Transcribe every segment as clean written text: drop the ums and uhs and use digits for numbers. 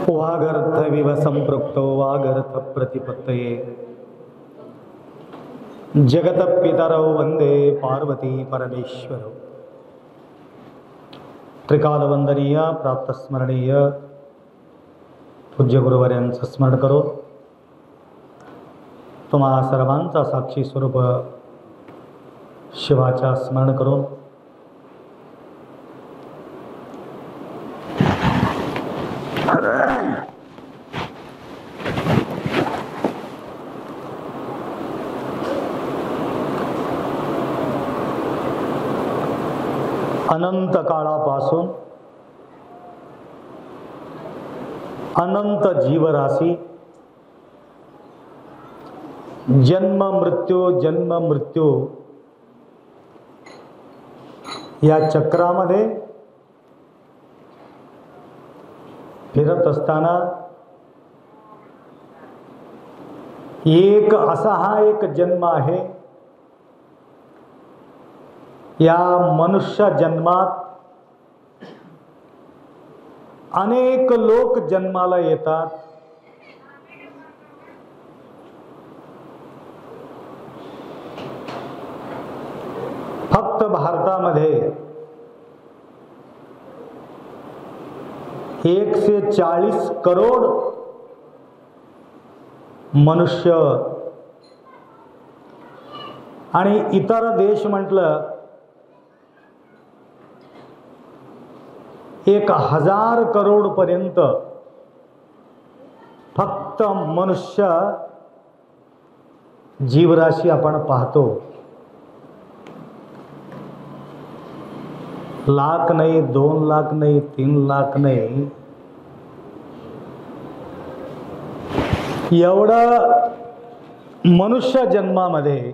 वागर्थविव संपृक्तो वागर्थ प्रतिपत्तये जगतपितरौ वंदे पार्वती परमेश्वरौ। त्रिकालवंदनीय प्राप्तस्मरणीय पूज्य गुरुवर्यांचं स्मरण करो। तुम्हा सर्वांचा साक्षी स्वरूप शिवाच्या स्मरण करो। अनंत काळापासून अनंत जीवराशी जन्म मृत्यू या चक्रामध्ये फिरत असताना हा एक जन्म आहे। या मनुष्य जन्मात अनेक लोक जन्माला येतात। फक्त भारतामध्ये 140 करोड मनुष्य आणि इतर देश म्हटलं 1000 करोड पर्यंत फक्त मनुष्य जीवराशी आपण पाहतो। लाख नाही, 2 लाख नाही, 3 लाख नाही, एवढं मनुष्य जन्मामध्ये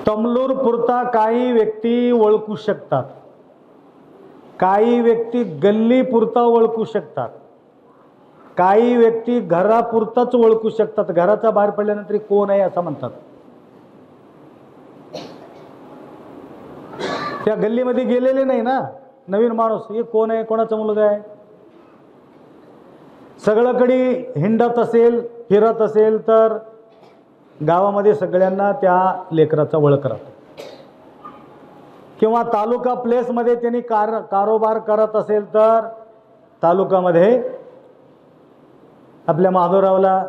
तमलूर पुरता काही व्यक्ती ओळखू शकतात, काही व्यक्ती गल्ली पुरता ओळखू शकतात, काही व्यक्ती घरापुरताच ओळखू शकतात। घराच्या बाहेर पडल्यानंतर कोण आहे असं म्हणतात। त्या गल्लीमध्ये गेलेले नाही ना नवीन माणूस, हे कोण आहे, कोणाचा मुलगा आहे। सगळीकडे हिंडत असेल, फिरत असेल तर गावामध्ये सगळ्यांना त्या लेकराचा ओळख राहतो। किंवा तालुका प्लेसमध्ये त्यांनी कारोबार करत असेल तर तालुकामध्ये आपल्या माधवरावला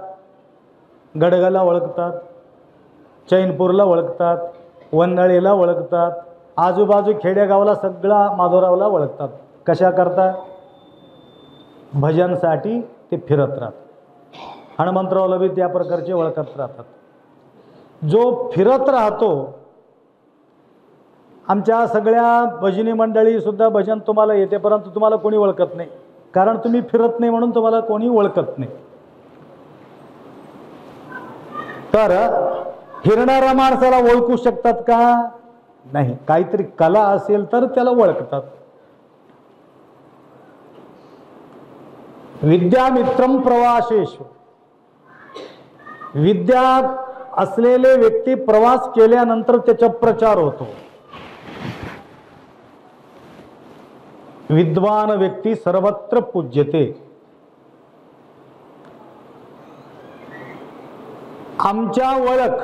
गडगाला ओळखतात, चैनपूरला ओळखतात, वन्हाळीला ओळखतात, आजूबाजू खेडेगावला सगळा माधवरावला ओळखतात। कशा करता? भजनसाठी ते फिरत राहतात। हनुमंतरावला बी त्या प्रकारचे ओळखत राहतात। जो फिरत राहतो, आमच्या सगळ्या भजनी मंडळी सुद्धा भजन तुम्हाला येते, परंतु तुम्हाला कोणी ओळखत नाही, कारण तुम्ही फिरत नाही म्हणून तुम्हाला कोणी ओळखत नाही। तर फिरणाऱ्या माणसाला ओळखू शकतात का? नाही, काहीतरी कला असेल तर त्याला ओळखतात। विद्यामित्रम प्रवासेषु, विद्या असलेले व्यक्ती प्रवास केल्यानंतर त्याचा प्रचार होतो। विद्वान व्यक्ती सर्वत्र पूज्यते। आमच्या ओळख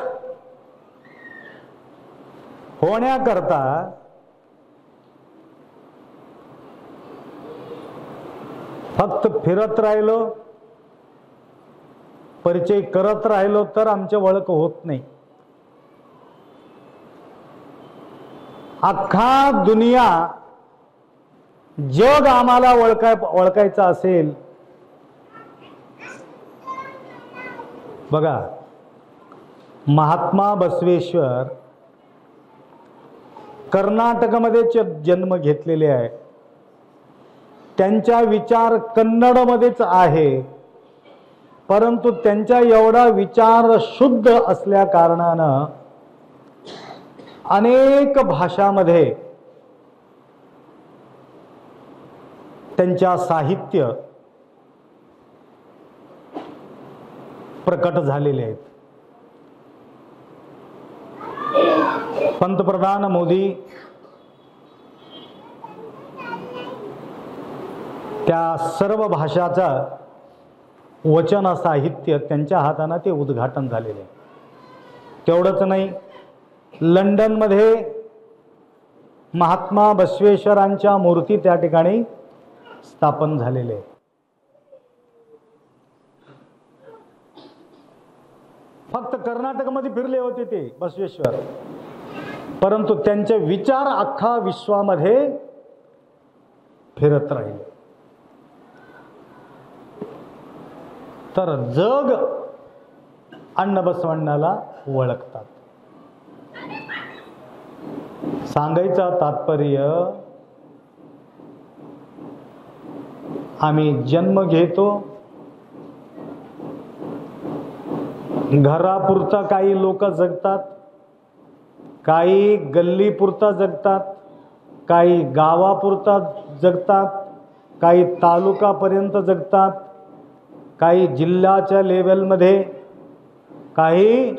होण्याकरता फक्त फिरत राहिलो, परिचय करत राहिलो तर आमची ओळख होत नाही। अख्खा दुनिया जग आम्हाला ओळखायचं असेल, बघा महात्मा बसवेश्वर कर्नाटकमध्ये जन्म घेतलेले आहे। त्यांचा विचार कन्नडमध्येच आहे, परंतु त्यांचा एवढा विचार शुद्ध असल्या कारणानं अनेक भाषांमध्ये त्यांच्या साहित्य प्रकट झालेले आहेत। पंतप्रधान मोदी त्या सर्व भाषाचा वचन साहित्य त्यांच्या हाताने ते उद्घाटन झालेले आहे. तेवढंच नाही, लंडनमध्ये महात्मा बसवेश्वरांच्या मूर्ती त्या ठिकाणी स्थापन झालेले आहे. फक्त कर्नाटकमध्ये फिरले होते ते बसवेश्वर, परंतु त्यांचे विचार अख्खा विश्वामध्ये फिरत राहिले. तर जग अण्णबसवण्णाला ओळखतात. सांगायचं तात्पर्य, आम्ही जन्म घेतो, घरापुरता काही लोक जगतात, काही गल्लीपुरता जगतात, काही गावापुरता जगतात, काही तालुकापर्यंत जगतात, काही जिल्ह्याच्या लेवलमध्ये, काही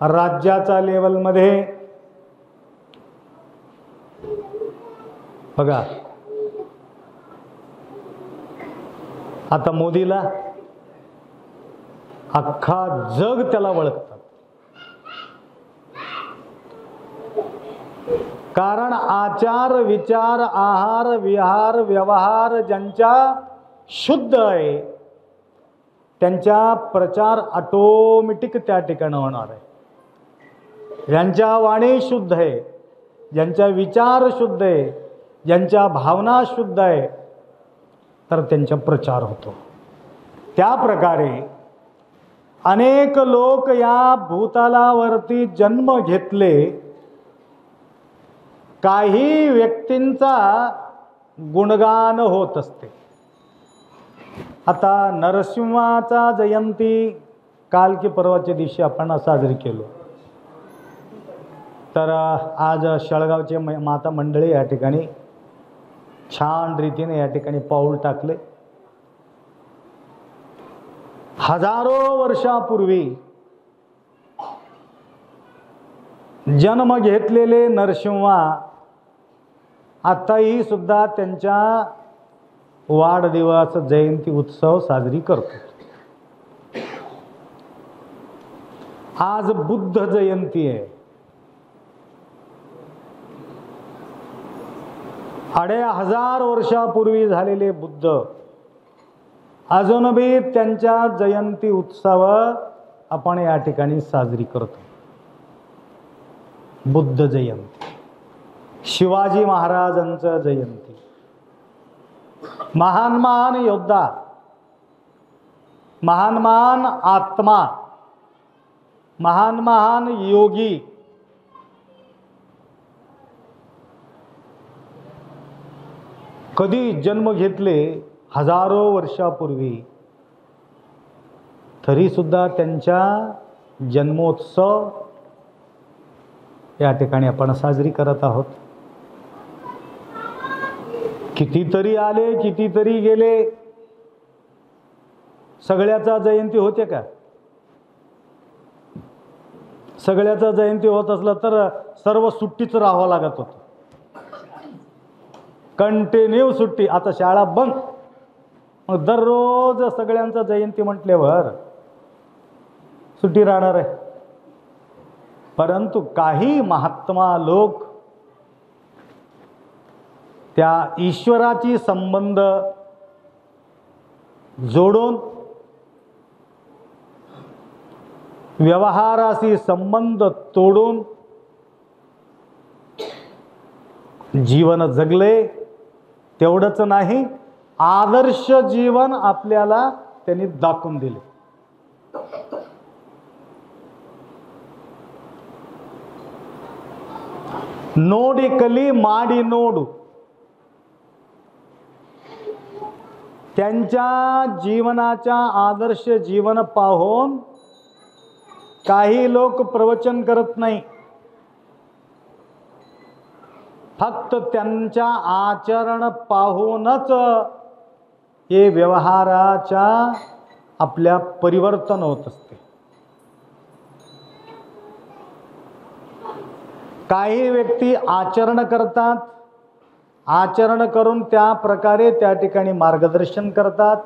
राज्याच्या लेवलमध्ये. बघा आता मोदीला अख्खा जग त्याला ओळखतात, कारण आचार विचार आहार विहार व्यवहार ज्यांच्या शुद्ध आहे त्यांच्या प्रचार ऑटोमॅटिक त्या ठिकाणी होणार आहे. ज्यांच्या वाणी शुद्ध आहे, ज्यांचा विचार शुद्ध आहे, ज्यांच्या भावना शुद्ध आहे, तर त्यांचा प्रचार होतो. त्या प्रकारे अनेक लोक या भूतलावरती जन्म घेतले. काही व्यक्तींचा गुणगान होत असते. आता नरसिंहाचा जयंती काल की परवाच्या दिवशी आपण साजरी केलो. तर आज शेळगावचे माता मंडळी या ठिकाणी छान रीतीने या ठिकाणी पाऊल टाकले. हजारो वर्षापूर्वी जन्म घेतलेले नरसिंहा आताही सुद्धा त्यांच्या वाढदिवस जयंती उत्सव साजरी करतो. आज बुद्ध जयंती आहे. 2500 वर्षापूर्वी झालेले बुद्ध अजूनही त्यांच्या जयंती उत्सव आपण या ठिकाणी साजरी करतो. बुद्ध जयंती, शिवाजी महाराजांचं जयंती, महान महान योद्धा, महान महान आत्मा, महान महान योगी कधी जन्म घेतले हजारो वर्षापूर्वी, तरी सुद्धा त्यांच्या जन्मोत्सव या ठिकाणी आपण साजरी करत आहोत. कितीतरी आले, कितीतरी गेले, सगळ्याचा जयंती होते का? सगळ्याचा जयंती होत असलं तर सर्व सुट्टीच राहावं लागत होतं. कंटिन्यू सुट्टी. आता शाळा बंद, मग दररोज सगळ्यांचा जयंती म्हटल्यावर सुट्टी राहणार आहे. परंतु काही महात्मा लोक त्या ईश्वराची संबंध जोडून, व्यवहाराशी संबंध तोडून जीवन जगले. तेवढंच नाही, आदर्श जीवन आपल्याला त्यांनी दाखवून दिले. नोडिकली माडी नोडू, त्यांच्या जीवनाच्या आदर्श जीवन पाहून काही लोक प्रवचन करत नाही, फक्त त्यांच्या आचरण पाहूनच हे व्यवहाराच्या आपल्या परिवर्तन होत असते. काही व्यक्ती आचरण करतात, आचरण करून त्या प्रकारे त्या ठिकाणी मार्गदर्शन करतात.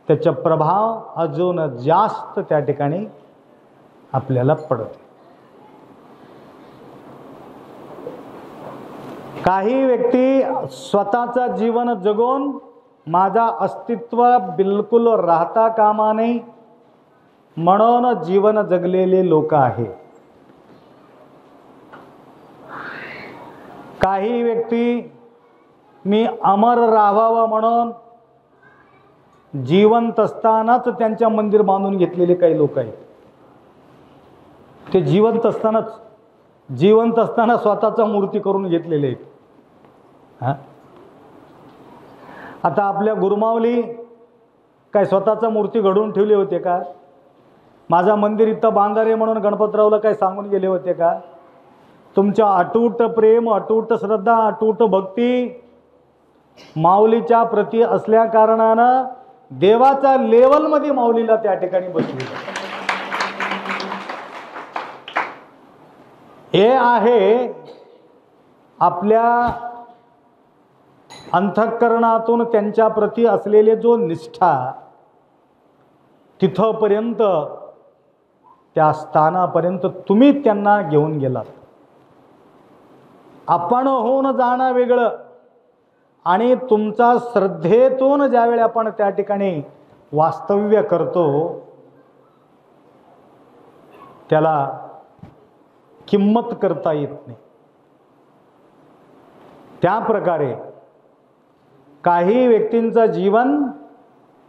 त्याचा प्रभाव अजून जास्त त्या ठिकाणी आपल्याला पडते. काही व्यक्ती स्वतःचा जीवन जगून माझा अस्तित्व बिलकुल राहता कामा नये म्हणून जीवन जगलेले लोक आहे. काही व्यक्ती मी अमर राहावं म्हणून जिवंत असतानाच त्यांच्या मंदिर बांधून घेतलेले काही लोक आहेत. ते जिवंत असताना स्वतःचा मूर्ती करून घेतलेले आहेत. आता आपल्या गुरुमाऊली काय स्वतःचा मूर्ती घडवून ठेवले होते का? माझा मंदिर इथं बांधारे म्हणून गणपतरावला काय सांगून गेले होते का? तुमच्या अटूट प्रेम, अटूट श्रद्धा, अटूट भक्ती माऊलीच्या प्रती असल्या कारणानं देवाच्या लेवलमध्ये माऊलीला त्या ठिकाणी बसली. हे आहे आपल्या अंतःकरणातून त्यांच्या प्रती असलेले जो निष्ठा, तिथपर्यंत त्या स्थानापर्यंत तुम्ही त्यांना घेऊन गेलात. आपण होऊन जाणं वेगळं आणि तुमचा श्रद्धेतून ज्यावेळी आपण त्या ठिकाणी वास्तव्य करतो त्याला किंमत करता येत नाही. त्या प्रकारे काही व्यक्तींचं जीवन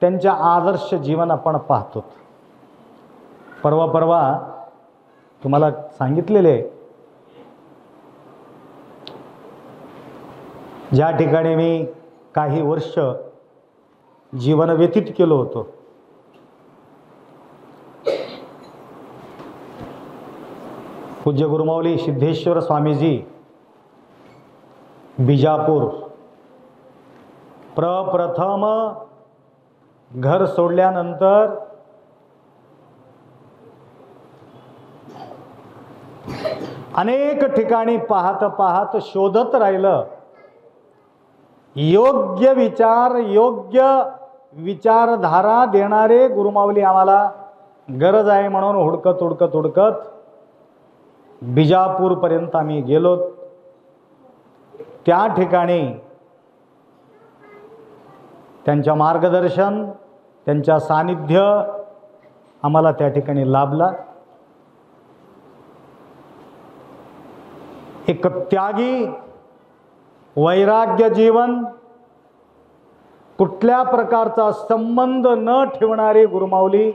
त्यांच्या आदर्श जीवन आपण पाहतो. परवा तुम्हाला सांगितलेले ज्या ठिकाणी मी काही वर्ष जीवन व्यतीत केलं होतं, पूज्य गुरुमाऊली सिद्धेश्वर स्वामीजी बिजापूर प्रप्रथम घर सोडल्यानंतर अनेक ठिकाणी पाहत शोधत राहिलं. योग्य विचारधारा देणारे गुरुमाऊली आम्हाला गरज आहे म्हणून हुडकत बिजापूरपर्यंत आम्ही गेलो. त्या ठिकाणी त्यांच्या मार्गदर्शन, त्यांच्या सानिध्य आम्हाला त्या ठिकाणी लाभला. एक त्यागी, वैराग्य जीवन, कुठल्या प्रकारचा संबंध न ठेवणारे गुरुमाऊली,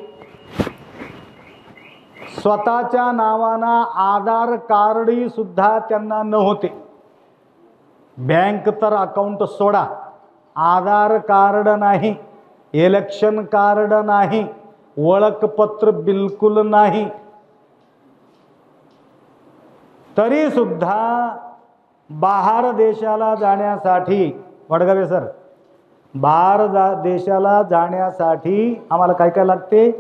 स्वतःच्या नावाना आधार कार्ड सुद्धा त्यांना नव्हते. बँक तर अकाउंट सोडा, आधार कार्ड नाही, इलेक्शन कार्ड नाही, ओळखपत्र बिलकुल नाही. तरी सुद्धा बाहेर देशाला जाण्यासाठी, वडगावे सर, बाहेर देशाला जाण्यासाठी आम्हाला काय काय लागते?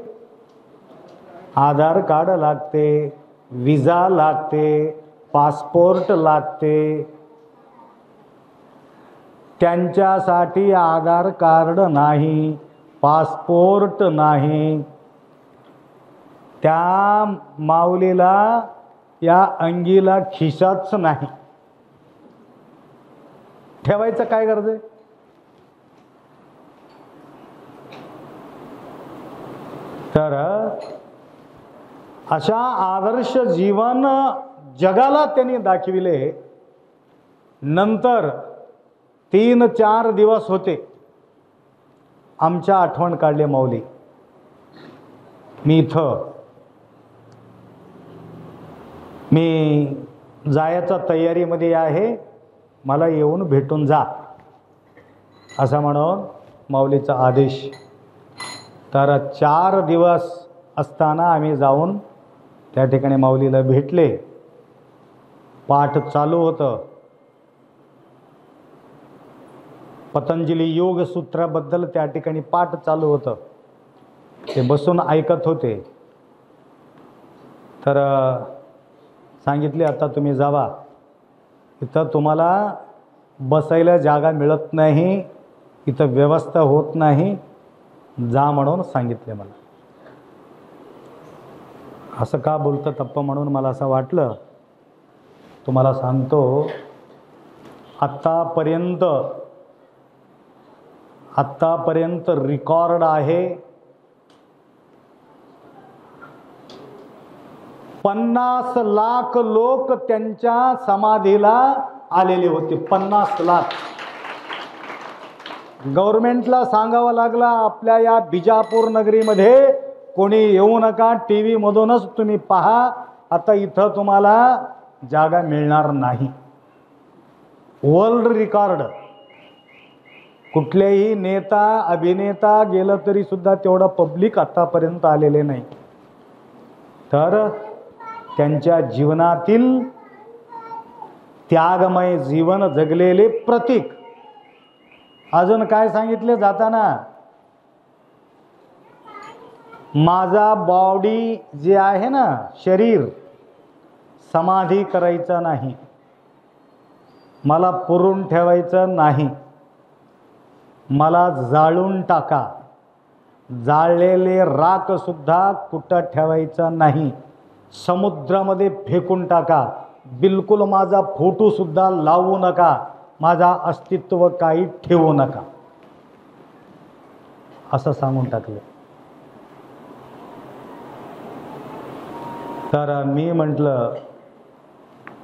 आधार कार्ड लागते, विजा लागते, पासपोर्ट लागते. त्यांच्यासाठी आधार कार्ड नाही, पासपोर्ट नाही. त्या माऊलीला या अंगीला खिशाच नाही. ठेवायचं काय गरज आहे? तर अशा आदर्श जीवन जगाला त्यांनी दाखविले. नंतर 3-4 दिवस होते, आमच्या आठवण काढली माऊली. मी जायच्या तयारीमध्ये आहे, मला येऊन भेटून जा, असं म्हणून माऊलीचा आदेश. तर 4 दिवस असताना आम्ही जाऊन त्या ठिकाणी माऊलीला भेटले. पाठ चालू होतं. पतंजली योग सूत्राबद्दल त्या ठिकाणी पाठ चालू होतं. ते बसून ऐकत होते. तर सांगितले, आता तुम्ही जावा, इथं तुम्हाला बसायला जागा मिळत नाही, इथं व्यवस्था होत नाही, जा म्हणून सांगितले मला. असं का बोलतं तप्प म्हणून मला असं वाटलं. तुम्हाला सांगतो, आत्तापर्यंत रेकॉर्ड आहे 50 लाख लोक त्यांच्या समाधीला आलेले होते. 50 लाख. गव्हर्नमेंटला सांगावं लागला आपल्या या बिजापूर नगरीमध्ये कोणी येऊ नका, टीव्ही मधूनच तुम्ही पहा, आता इथं तुम्हाला जागा मिळणार नाही. World record. कुठलेही नेता अभिनेता गेलं तरी सुद्धा तेवढं पब्लिक आतापर्यंत आलेले नाही. तर त्यांच्या जीवनातील त्यागमय जीवन जगलेले प्रतीक. अजून काय सांगितले जाताना, माझा बॉडी जे आहे ना, शरीर समाधी करायचं नाही, मला पुरून ठेवायचं नाही, मला जाळून टाका, जाळलेले राख सुद्धा कुठं ठेवायचं नाही, समुद्रामध्ये फेकून टाका, बिलकुल माझा फोटो सुद्धा लावू नका, माझा अस्तित्व काही ठेवू नका, असं सांगून टाकलं. तर मी म्हटलं,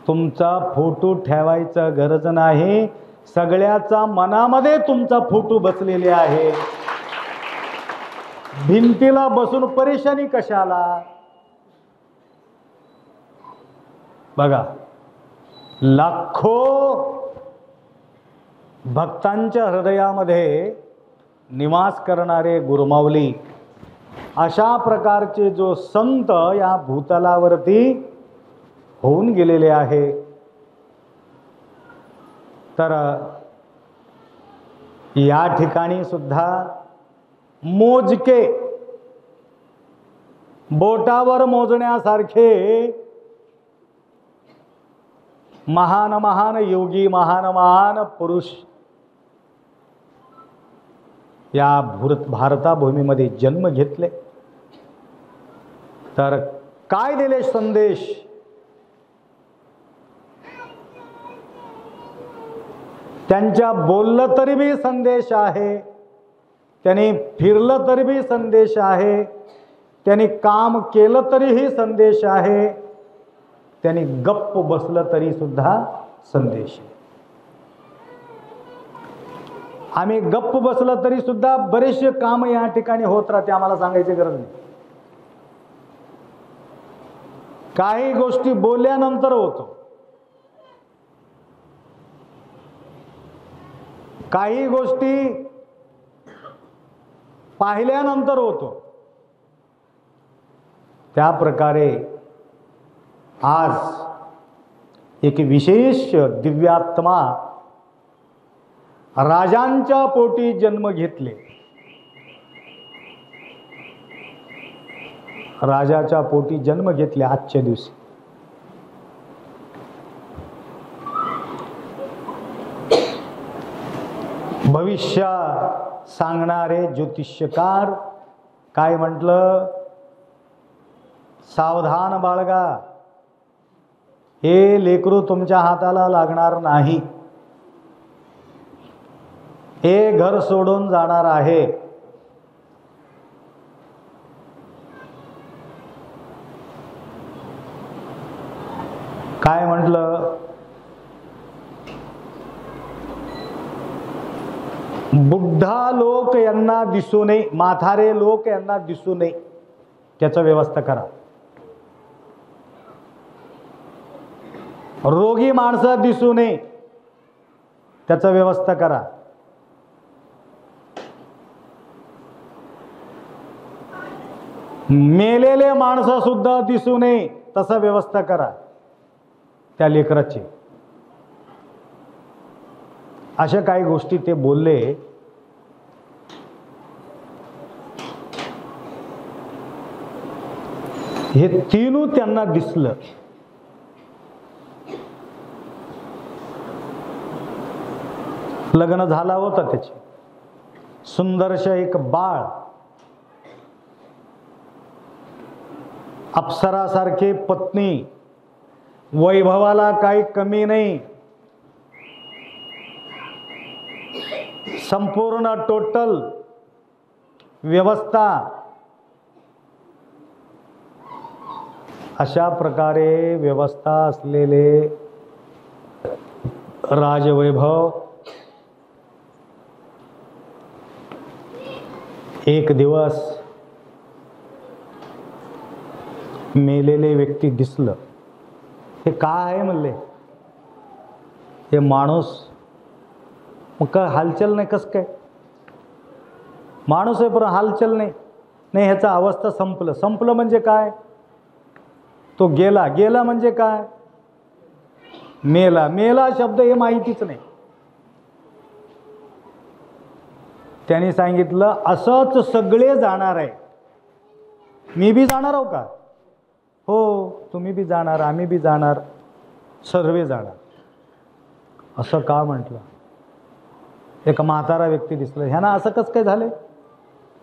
तुमचा फोटो ठेवायचा गरज नाही, सगळ्याचा मनामध्ये तुमचा फोटो बसलेले आहे, भिंतीला बसून परेशानी कशाला. बघा, लाखो भक्तांच्या हृदयामध्ये निवास करणारे गुरुमाऊली, अशा प्रकारचे जो संत या भूतलावरती होऊन गेलेले आहे. तर या ठिकाणी सुद्धा मोजके, बोटावर मोजण्यासारखे महान महान योगी, महान महान पुरुष या भारताभूमीमध्ये जन्म घेतले. तर काय दिले संदेश? त्यांच्या बोललं तरी बी संदेश आहे, त्यांनी फिरलं तरी बी संदेश आहे, त्यांनी काम केलं तरीही संदेश आहे, त्यांनी गप्प बसलं तरी सुद्धा संदेश आहे. आम्ही गप्प बसलं तरी सुद्धा बरेचसे काम या ठिकाणी होत राहते, आम्हाला सांगायची गरज नाही. काही गोष्टी बोलल्यानंतर होतो, काही गोष्टी पाहिल्यानंतर होतो. त्या प्रकारे आज एक विशेष दिव्यात्मा राजांच्या पोटी जन्म घेतले. राजाच्या पोटी जन्म घेतले आजच्या दिवशी. भविष्य सांगणारे ज्योतिष्यकार काय म्हटलं? सावधान बाळगा, हे लेकरू तुमच्या हाताला लागणार नाही, हे घर सोडून जाणार आहे. काय म्हटलं? बुद्धा लोक यांना दिसू नये, म्हातारे लोक यांना दिसू नये, त्याची व्यवस्था करा. रोगी माणसं दिसू नये, त्याची व्यवस्था करा. मेलेले माणसं सुद्धा दिसू नये, तसं व्यवस्था करा त्या लेकराची. अशा काही गोष्टी ते बोलले. हे तीनू त्यांना दिसलं. लग्न झाला होता त्याची, सुंदरश एक बाळ, अप्सरासारखी पत्नी, वैभवाला काही कमी नाही, संपूर्ण टोटल व्यवस्था, अशा प्रकारे व्यवस्था असलेले राजवैभव एक दिवस मेलेले व्यक्ती दिसलं. हे काय आहे म्हणले, हे माणूस. मग काय हालचाल नाही, कस काय माणूस आहे पण हालचाल नाही. नाही, ह्याचा अवस्था संपलं. संपलं म्हणजे काय, तो गेला. गेला म्हणजे काय, मेला. मेला शब्द हे माहितीच नाही. त्यांनी सांगितलं असंच सगळे जाणार आहे. मी बी जाणार आहो का, हो तुम्ही बी जाणार, आम्ही बी जाणार, सर्वे जाणार. असं का म्हटलं. एक म्हातारा व्यक्ती दिसला. ह्यानं असं कस काय झाले,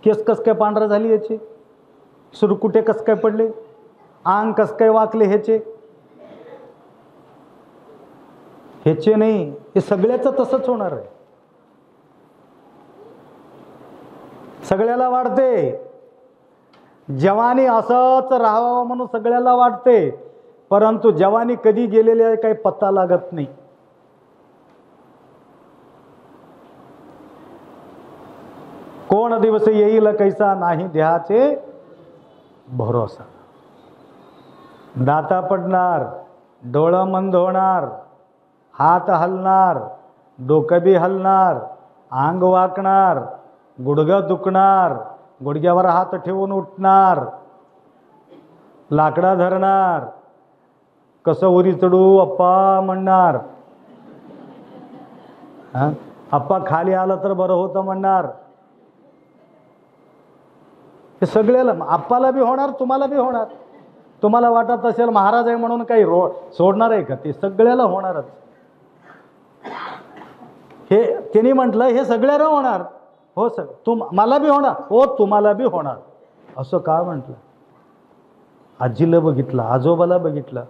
केस कस काय पांढरं झाली याचे, सुरकुटे कस काय पडले, अंग कस काय वाकले ह्याचे. ह्याचे नाही, हे सगळ्याचं तसंच होणार आहे. सगळ्याला वाटते जवानी असंच राहावं म्हणून सगळ्याला वाटते, परंतु जवानी कधी गेलेली आहे काही पत्ता लागत नाही. कोण दिवस येईल कैसा नाही देहाचे भरोसा. दाता पडणार, डोळं मंद होणार, हात हलणार, डोकं बी हलणार, अंग वाकणार, गुडघं दुखणार, गुडघ्यावर हात ठेवून उठणार, लाकडा धरणार, कसं उरी चढू अप्पा म्हणणार, अप्पा खाली आलं तर बरं होतं म्हणणार. हे सगळ्याला, आप्पाला बी होणार, तुम्हाला बी होणार. तुम्हाला वाटत असेल महाराज आहे म्हणून काही सोडणार आहे का, ते सगळ्याला होणारच. हे त्यांनी म्हटलं हे सगळ्याला होणार. हो सर, मला बी होणार, हो तुम्हाला बी होणार. असं का म्हटलं. आजीला बघितलं, आजोबाला बघितलं.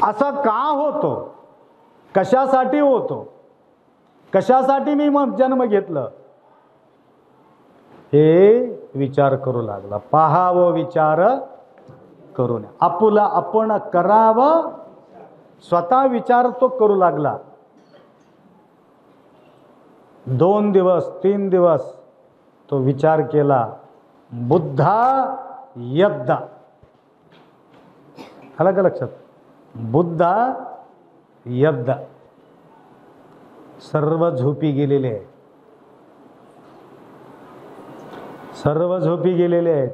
असं का होतो, कशासाठी होतो, कशासाठी मी मग जन्म घेतलं, हे विचार करू लागला. पाहावं विचार करून, आपुला आपण करावं, स्वतः विचार तो करू लागला. 2 दिवस 3 दिवस तो विचार केला. बुद्धा यद्दा, आलं का लक्षात, बुद्धा यद्दा. सर्व झोपी गेलेले आहेत, सर्व झोपी गेलेले आहेत.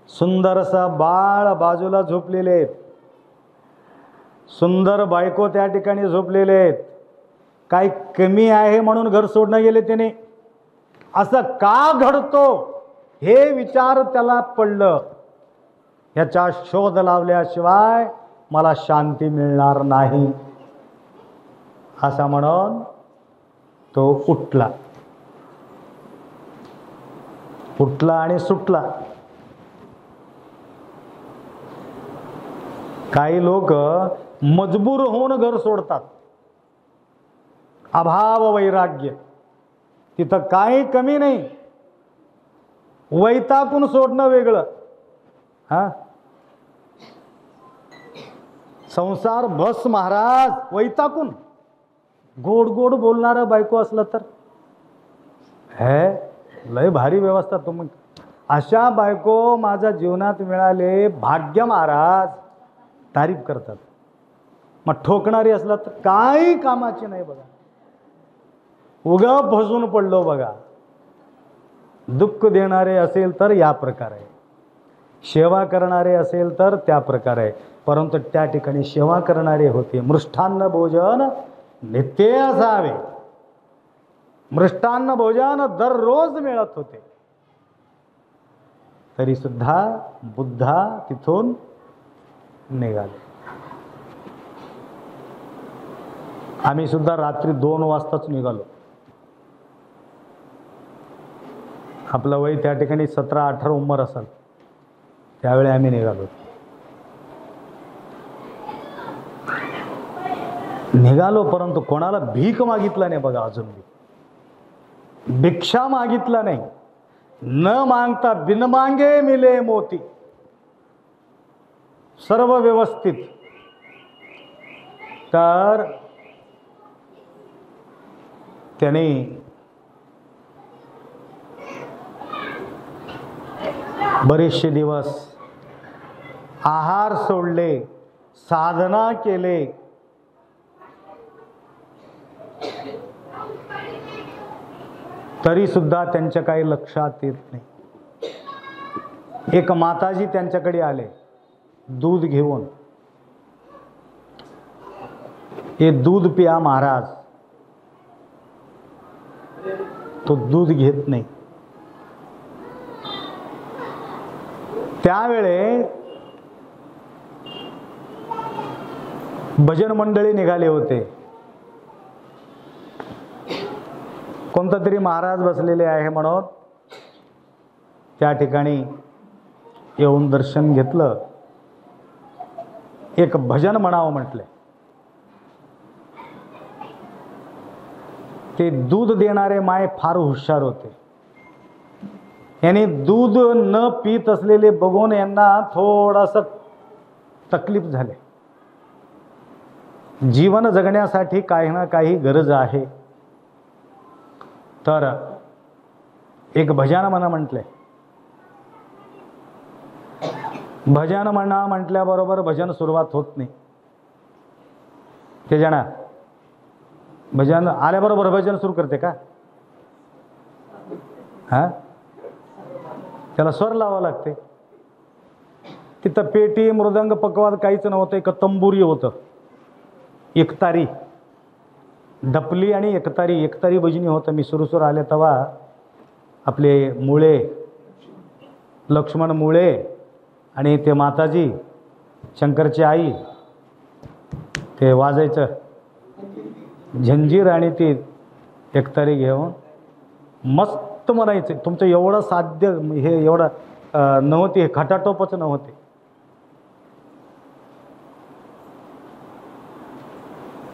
सुंदरसा बाळ बाजूला झोपलेले आहेत, सुंदर बायको त्या ठिकाणी झोपलेले आहेत. काही कमी आहे म्हणून घर सोडणं गेले त्याने. असं का घडतो हे विचार त्याला पडलं. ह्याचा शोध लावल्याशिवाय मला शांती मिळणार नाही, असा म्हणून तो उठला. उठला आणि सुटला. काही लोक मजबूर होऊन घर सोडतात. अभाव वैराग्य, तिथं काही कमी नाही. वैतागून सोडणं वेगळं. संसार बस महाराज, वैतागून. गोड गोड बोलणारा बायको असलं तर हे लय भारी व्यवस्था. तुम्ही अशा बायको माझ्या जीवनात मिळाले, भाग्य महाराज, तारीफ करतात. मग ठोकणारी असला तर काही कामाची नाही बघा. उगा फसून पडलो बघा. दुःख देणारे असेल तर या प्रकारे, सेवा करणारे असेल तर त्या प्रकारे. परंतु त्या ठिकाणी सेवा करणारे होते. मृष्टान्न भोजन नित्य असावे. मृष्टान्न भोजन दररोज मिळत होते. तरी सुद्धा बुद्धा तिथून निघाले. आम्ही सुद्धा रात्री 2 वाजताच निघालो. आपलं वय त्या ठिकाणी 17-18 उंमर असेल त्यावेळी आम्ही निघालो. परंतु कोणाला भीक मागितला नाही बघा. अजून भिक्षा मागितला नाही. न मागता बिन मांगे मिले मोती. सर्व व्यवस्थित. तर त्याने बरेचसे दिवस आहार सोडले, साधना केले. तरी सुद्धा त्यांच्या काही लक्षात येत नाही. एक माताजी त्यांच्याकडे आले दूध घेऊन. हे दूध पिया महाराज. तो दूध घेत नाही. त्यावेळे भजन मंडळी निघाले होते. कोणता तरी महाराज बसलेले आहे म्हणून त्या ठिकाणी येऊन दर्शन घेतलं. एक भजन म्हणावं म्हटले. ते दूध देणारे माय फार हुशार होते. यांनी दूध न पीत असलेले बघून यांना थोडासा तकलीफ झाले. जीवन जगण्यासाठी काही ना काही गरज आहे. तर एक भजन म्हणा म्हटले. भजन म्हणा म्हटल्याबरोबर भजन सुरुवात होत नाही. ते जाणा भजन आल्याबरोबर भजन सुरू करते का? हा, त्याला स्वर लावावं लागते. तिथं पेटी मृदंग पकवाद काहीच नव्हतं. एक तंबुरी होतं, एकतारी, ढपली आणि एकतारी भजनी होतं. मी सुरू आले तेव्हा आपले मुळे, लक्ष्मण मुळे आणि ते माताजी शंकरची आई ते वाजायचं झंजीर आणि ती एकतारी घेऊन मस्त म्हणायचे. तुमचं एवढं साध्य हे एवढं नव्हते, हे खटाटोपच नव्हते.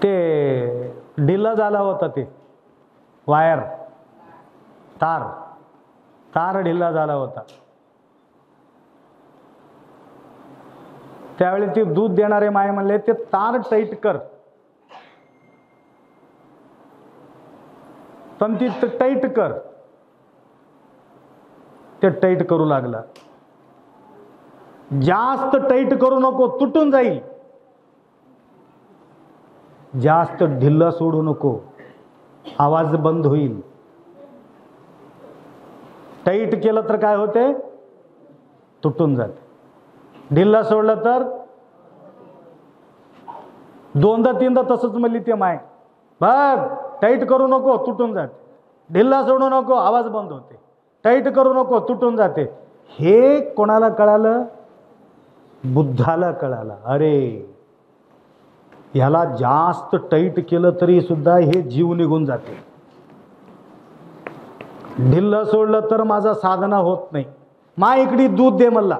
ते ढिला झाला होता. ते वायर तार ढिला झाला होता. त्यावेळी ते दूध देणारे माय म्हणले ते तार टाईट कर. पण ती टाईट कर. ते टाईट करू लागला. जास्त टाईट करू नको, तुटून जाईल. जास्त ढिल्ला सोडू नको, आवाज बंद होईल. टाईट केलं तर काय होते? तुटून जाते. ढिल्ला सोडलं तर दोनदा तीनदा तसंच म्हणली ते माय. बघ, टाईट करू नको, तुटून जाते. ढिल्ला सोडू नको, आवाज बंद होते. टाईट करू नको, तुटून जाते. हे कोणाला कळालं? बुद्धाला कळालं. अरे, ह्याला जास्त टाईट केलं तरी सुद्धा हे जीव निघून जाते. ढिल्लं सोडलं तर माझा साधना होत नाही. मा इकडे दूध दे मला.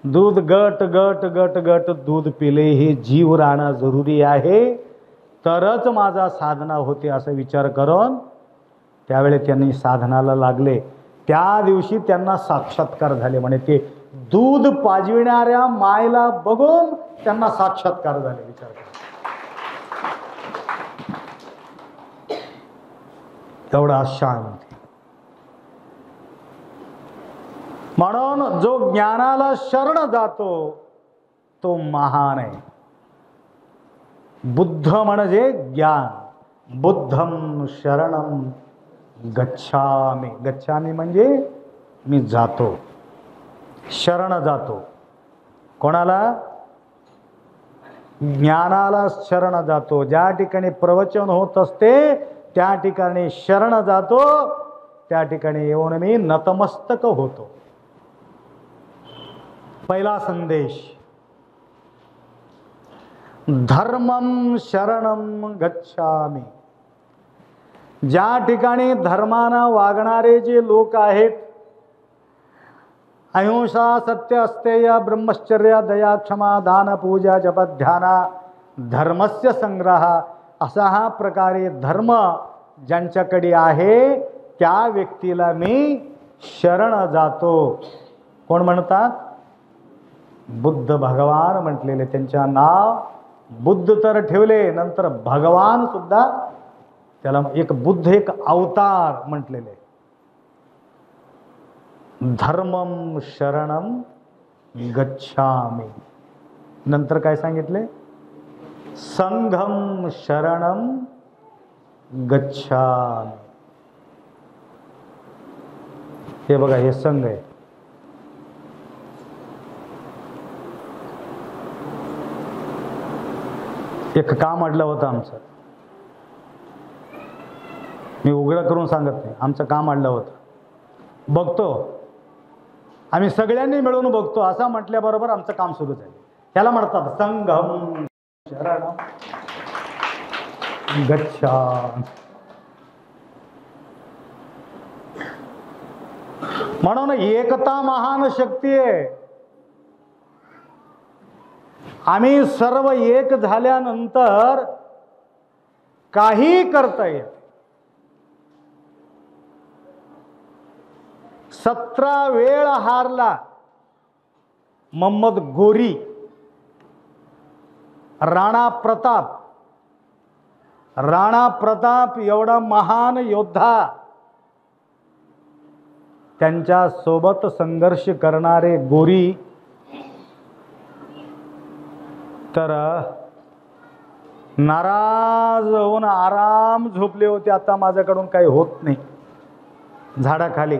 दूध गट गट गट गट दूध पिले. हे जीव राहणं जरुरी आहे, तरच माझा साधना होते असं विचार करून त्यावेळी त्यांनी साधनाला लागले. त्या दिवशी त्यांना साक्षात्कार झाले. म्हणे ते दूध पाजविणाऱ्या मायला बघून त्यांना साक्षात्कार झाले. विचार करा. एवढा शांत. म्हणून जो ज्ञानाला शरण जातो तो महान आहे. बुद्ध म्हणजे ज्ञान. बुद्धम शरणम गच्छामि. गच्छामि म्हणजे मी जातो, शरण जातो. कोणाला? ज्ञानाला शरण जातो. ज्या ठिकाणी प्रवचन होत असते त्या ठिकाणी शरण जातो. त्या ठिकाणी येऊन मी नतमस्तक होतो. पहिला संदेश. धर्मम शरणम गच्छामि. ज्या ठिकाणी धर्मानं वागणारे जे लोक आहेत, अहिंसा सत्य अस्तेय ब्रह्मचर्य दया क्षमा दान पूजा जप ध्याना धर्मस्य संग्रह, असा हा प्रकारे धर्म ज्यांच्याकडे आहे त्या व्यक्तीला मी शरण जातो. कोण म्हणतात? बुद्ध भगवान म्हटलेले. त्यांच्या नाव बुद्ध तर ठेवले, नंतर भगवान सुद्धा त्याला एक बुद्ध एक अवतार म्हटलेले. धर्मम शरणम गच्छामि. नंतर काय सांगितले? संघम शरणम गच्छामि. हे बघा, हे संघ आहे. एक काम अडलं होतं आमचं, मी उघडं करून सांगत नाही, आमचं काम अडलं होतं. बघतो आम्ही सगळ्यांनी मिळून बघतो असं म्हटल्याबरोबर आमचं काम सुरू झालं. त्याला म्हणतात संघम शरणम गच्छामि. म्हणून एकता महान शक्ती आहे. आम्ही सर्व एक झाल्यानंतर काही करता येत. 17 वेळ हारला मोहम्मद गोरी, राणा प्रताप एवढा महान योद्धा, त्यांच्या सोबत संघर्ष करणारे गोरी तर नाराज होऊन आराम झोपले होते. आता माझ्याकडून काही होत नाही. झाडाखाली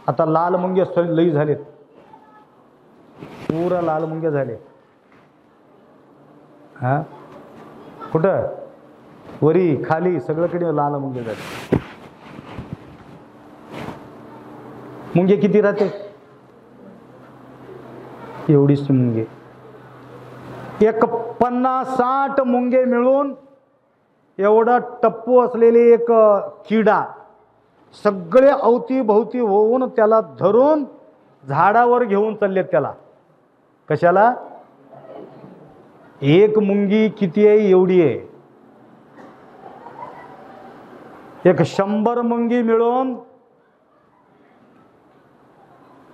आता लाल मुंगे लई झालेत, पुरा लाल मुंगे झाले. हा, कुठं? वरी खाली सगळीकडे लाल मुंगे झाले. मुंगे किती राहते? एवढीच मुंगे. एक 50-60 मुंगे मिळून एवढा टप्पू असलेले एक किडा सगळे अवतीभोवती होऊन त्याला धरून झाडावर घेऊन चाललेत. त्याला कशाला? एक मुंगी किती आहे? एवढी आहे. एक 100 मुंगी मिळून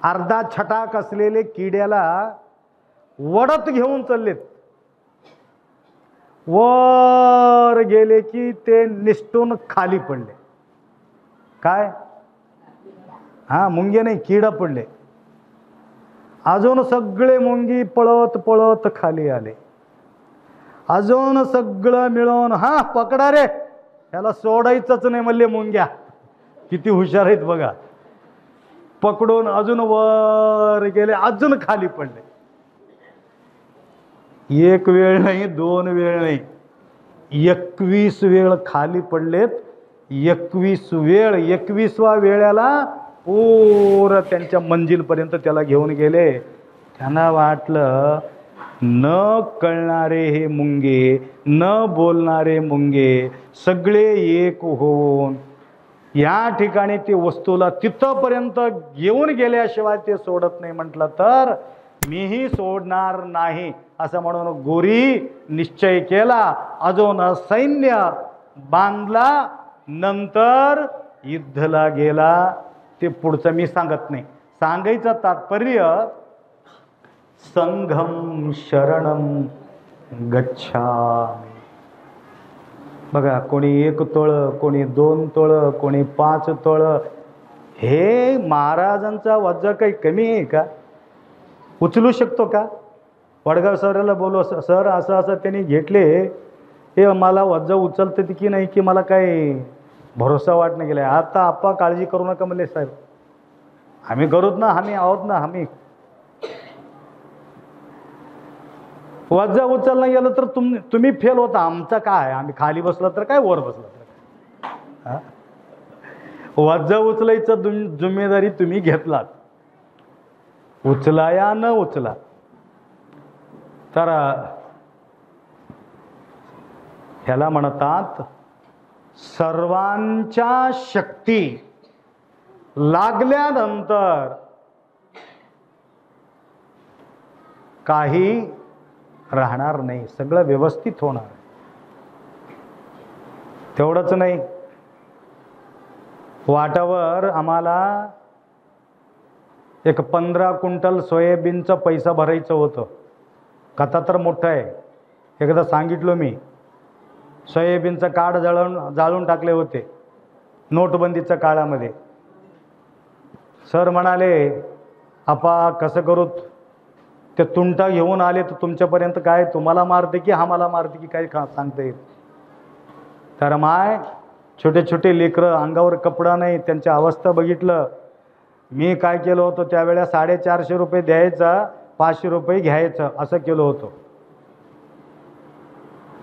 अर्धा छटाक असलेले किड्याला वडत घेऊन चाललेत. वर गेले की ते निसटून खाली पडले. काय? हा, मुंगे नाही, किडा पडले. अजून सगळे मुंगी पळत पळत खाली आले. अजून सगळं मिळून हा पकडा रे, त्याला सोडायचंच नाही म्हणले मुंग्या. किती हुशार आहेत बघा. पकडून अजून वर गेले, अजून खाली पडले. एक वेळ नाही, 2 वेळ नाही, 21 वेळ खाली पडलेत. 21 वेळ. 21व्या वेळेला पूर्ण त्यांच्या मंजिलपर्यंत त्याला घेऊन गेले. त्यांना वाटलं न कळणारे हे मुंगे, न बोलणारे मुंगे सगळे एक होऊन या ठिकाणी ते वस्तूला तिथपर्यंत घेऊन गेल्याशिवाय ते सोडत नाही म्हटलं तर मीही सोडणार नाही असं म्हणून गोरी निश्चय केला. अजून सैन्य बांधला, नंतर युद्धला गेला. ते पुढचं मी सांगत नाही. सांगायचं तात्पर्य संघम शरणम गच्छामि. बघा, कोणी 1 तोळ, कोणी 2 तोळ, कोणी 5 तोळ. हे महाराजांचा वज्जा काही कमी आहे का? उचलू शकतो का? वडगाव सरला बोलव, सर असं असं त्यांनी घेतले, हे मला वज्जा उचलते की नाही की मला काही भरोसा वाटणं गेला. आता आप्पा काळजी करू नका म्हणले साहेब, आम्ही करूत ना, आम्ही आहोत ना. आम्ही वज्जा उचलणं गेलं तर तुम्ही फेल होता. आमचा काय? आम्ही खाली बसला तर काय, वर बसला तर काय. वज्जा उचलायचं जिम्मेदारी तुम्ही घेतलात. उचला या न उचला तर ह्याला म्हणतात सर्वांच्या शक्ती लागल्यानंतर काही राहणार नाही, सगळं व्यवस्थित होणार. तेवढंच नाही, वाटावर आम्हाला एक 15 क्विंटल सोयाबीनचं पैसा भरायचं होतं. कथा तर मोठं आहे. एकदा सांगितलं मी, सोयाबीनचं कार्ड जाळून टाकले होते नोटबंदीच्या काळामध्ये. सर म्हणाले, आपा कसं करू, ते तुंटा घेऊन आले तर तुमच्यापर्यंत काय तुम्हाला मारते की आम्हाला मारते की काय सांगता येईल. तर माय छोटे छोटे लेकरं, अंगावर कपडा नाही, त्यांची अवस्था बघितलं. मी काय केलं होतं त्यावेळेला 450 रुपये द्यायचा, 500 रुपये घ्यायचं असं केलं होतं.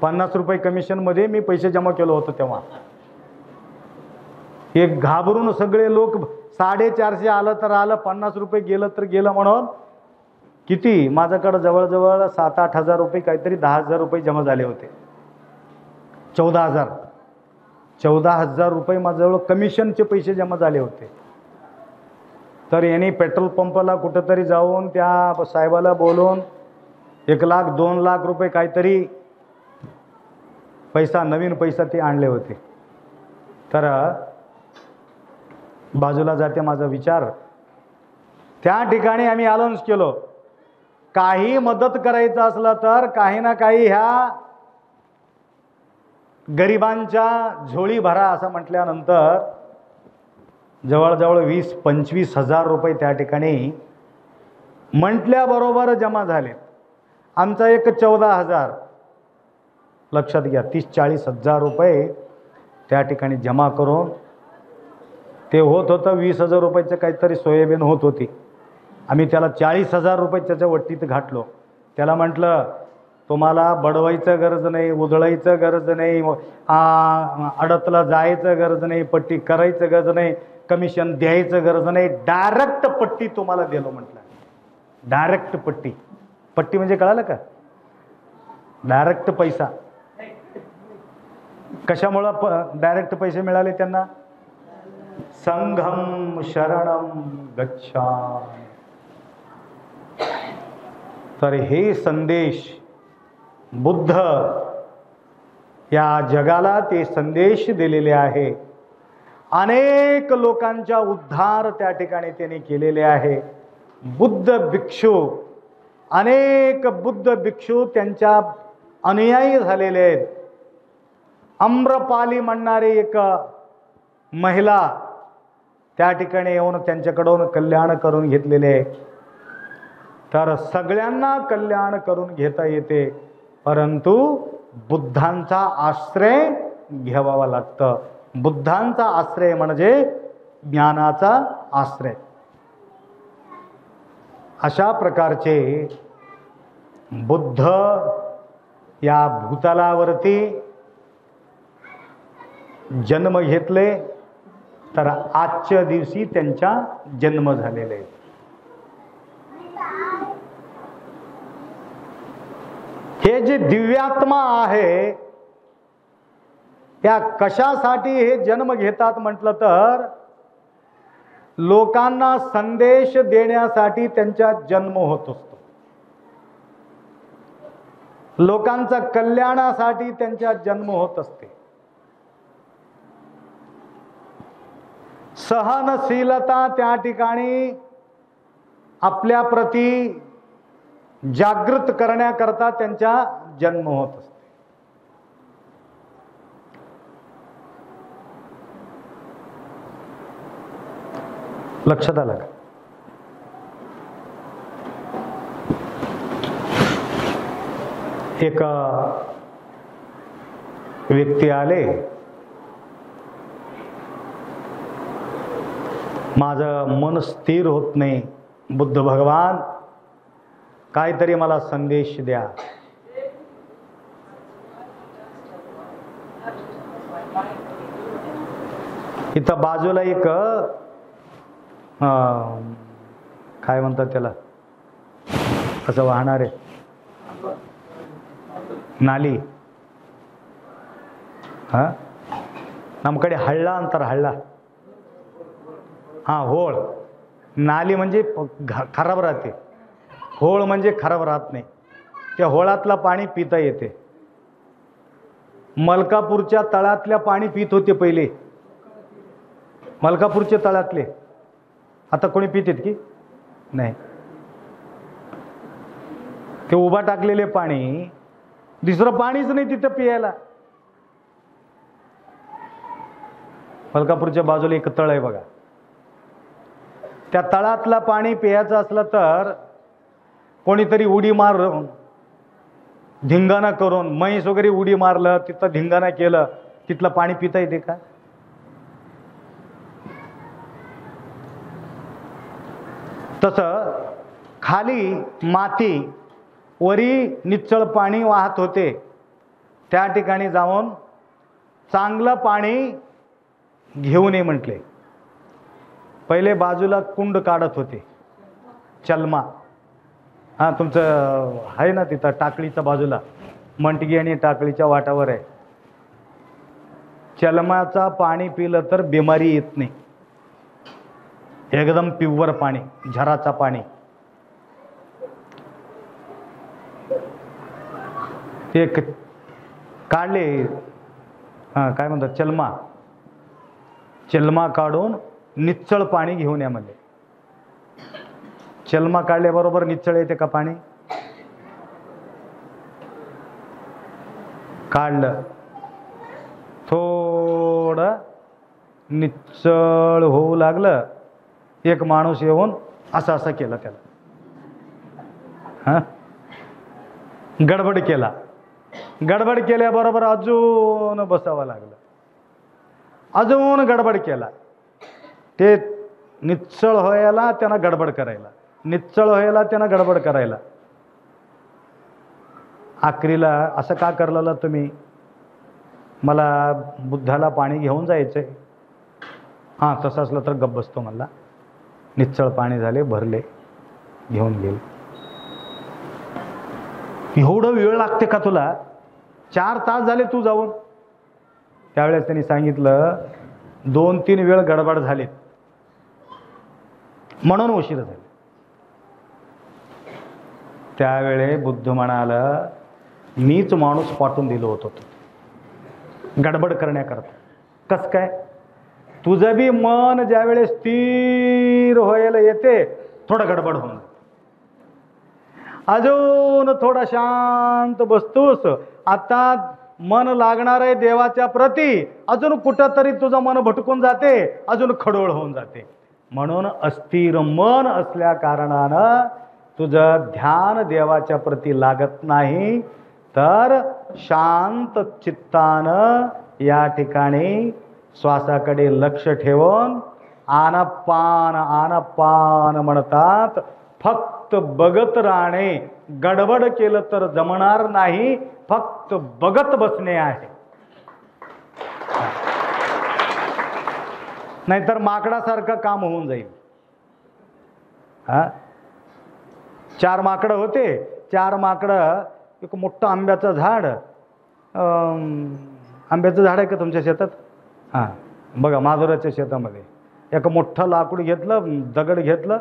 50 रुपये कमिशनमध्ये मी पैसे जमा केलं होतं. तेव्हा एक घाबरून सगळे लोक 450 आलं तर आलं, 50 रुपये गेलं तर गेलं म्हणून किती माझ्याकडं जवळजवळ 7-8 हजार रुपये, काहीतरी 10,000 रुपये जमा झाले होते. 14,000 रुपये माझ्याजवळ कमिशनचे पैसे जमा झाले होते. तर यांनी पेट्रोल पंपाला कुठंतरी जाऊन त्या साहेबाला बोलून 1 लाख 2 लाख रुपये काहीतरी पैसा, नवीन पैसा ते आणले होते. तर बाजूला जाते माझा विचार. त्या ठिकाणी आम्ही अनाउन्स केलो, काही मदत करायचं असलं तर काही ना काही ह्या गरिबांच्या झोळी भरा असं म्हटल्यानंतर जवळजवळ 20-25 हजार रुपये त्या ठिकाणी म्हटल्याबरोबर जमा झाले. आमचा एक 14,000, लक्षात घ्या, 30-40 हजार रुपये त्या ठिकाणी जमा करून ते होत होतं. 20,000 रुपयाचं काहीतरी सोयाबीन होत होती. आम्ही त्याला 40,000 रुपये त्याच्या वट्टीत घातलो. त्याला म्हटलं, तुम्हाला बडवायचं गरज नाही, उधळायचं गरज नाही, अडतला जायचं गरज नाही, पट्टी करायचं गरज नाही, कमिशन द्यायचं गरज नाही, डायरेक्ट पट्टी तुम्हाला दिलो म्हटलं. डायरेक्ट पट्टी. पट्टी म्हणजे कळालं का? डायरेक्ट पैसा. कशामुळं डायरेक्ट पैसे मिळाले त्यांना? संघम शरणम गच्छामि. तर हे संदेश बुद्ध या जगाला ते संदेश दिलेले आहे. अनेक लोकांचा उद्धार त्या ठिकाणी त्यांनी केलेले आहे. बुद्ध भिक्षू, अनेक बुद्ध भिक्षू त्यांच्या अनुयायी झालेले आहेत. आम्रपाली म्हणणारी एक महिला त्या ठिकाणी येऊन त्यांच्याकडून कल्याण करून घेतलेले आहे. तर सगळ्यांना कल्याण करून घेता येते, परंतु बुद्धांचा आश्रय घ्यावा लागतं. बुद्धांचा आश्रय म्हणजे ज्ञानाचा आश्रय. अशा प्रकारचे बुद्ध या भूतलावरती जन्म घेतले, तर आजच्या दिवशी त्यांचा जन्म झालेला आहे. हे जे दिव्यात्मा आहे, या कशासाठी हे जन्म घेतात म्हटलं तर लोकांना संदेश देण्यासाठी त्यांचा जन्म होत असतो. लोकांचा कल्याणासाठी त्यांचा जन्म होत असते. सहनशीलता त्या ठिकाणी आपल्या प्रती जागृत करण्याकरता त्यांचा जन्म होत असतो. लक्षात आलं का? एक व्यक्ती आले, माझं मन स्थिर होत नाही, बुद्ध भगवान काहीतरी मला संदेश द्या. इथं बाजूला एक काय म्हणतात त्याला, कसं वाहणार आहे नाली, हां, नमकडे हळ्ळा अंतर हळ्ळा. हां, होळ. नाली म्हणजे खराब राहते, होळ म्हणजे खराब राहत नाही. त्या होळातलं पाणी पिता येते. मलकापूरच्या तळातल्या पाणी पित होते पहिले, मलकापूरच्या तळातले. आता कोणी पितेत की नाही? ते उभा टाकलेले पाणी, दुसरं पाणीच नाही तिथं पियाला. मलकापूरच्या बाजूला एक तळ आहे बघा, त्या तळातला पाणी प्यायचं असलं तर कोणीतरी उडी मार धिंगाणा करून, म्हैस वगैरे उडी मारलं तिथं, धिंगाणा केलं, तिथलं पाणी पिता येते का? तसं खाली माती, वरी निच्चळ पाणी वाहत होते. त्या ठिकाणी जाऊन चांगलं पाणी घेऊन ये म्हटले. पहिले बाजूला कुंड काढत होते, चलमा. हां, तुमचं आहे ना तिथं टाकळीच्या बाजूला, मंटगी आणि टाकळीच्या वाटावर आहे. चलमाचा पाणी पिलं तर बिमारी येत नाही, एकदम प्युअर पाणी, झराचा पाणी. ते काढले, हां काय म्हणतात, चलमा. चलमा काढून निच्चळ पाणी घेऊन या म्हणजे. चलमा काढल्याबरोबर निच्चळ येते का पाणी? काढलं, थोडं निच्चळ होऊ लागलं. एक माणूस येऊन असं असं केलं त्याला, हां, गडबड केला. गडबड केल्याबरोबर अजून बसावं लागलं, अजून गडबड केला. ते निच्चळ व्हायला त्यानं गडबड करायला, निच्चळ व्हायला त्यानं गडबड करायला. आखरीला असं का करलेलं तुम्ही? मला बुद्धाला पाणी घेऊन जायचंय. हां, तसं असलं तर गप्प बसतो म्हणला. निच्चळ पाणी झाले, भरले, घेऊन गेले. एवढं वेळ लागते का तुला? 4 तास झाले तू जाऊन. त्यावेळेस त्यांनी सांगितलं 2-3 वेळ गडबड झाली म्हणून उशीर झाला. त्यावेळे बुद्ध म्हणाला, मीच माणूस पाठवून दिलो होतो गडबड करण्याकरता. कस काय? तुझं बी मन ज्यावेळेस स्थिर व्हायला येते, थोडं गडबड होऊन अजून थोडा शांत बसतोस. आता मन लागणार आहे देवाच्या प्रती, अजून कुठंतरी तुझं मन भटकून जाते, अजून खडोळ होऊन जाते. म्हणून अस्थिर मन असल्या कारणानं तुझं ध्यान देवाच्या प्रती लागत नाही. तर शांत चित्तानं या ठिकाणी श्वासाकडे लक्ष ठेवून आनापान आनापान म्हणतात, फक्त बघत राहणे. गडबड केलं तर जमणार नाही, फक्त बघत बसणे आहे. नाहीतर माकडासारखं काम होऊन जाईल. हा, 4 माकडं होते. 4 माकडं, एक मोठं आंब्याचं झाड, आंब्याचं झाड आहे का तुमच्या शेतात? हां, बघा माधुराच्या शेतामध्ये एक मोठं लाकूड घेतलं, दगड घेतलं,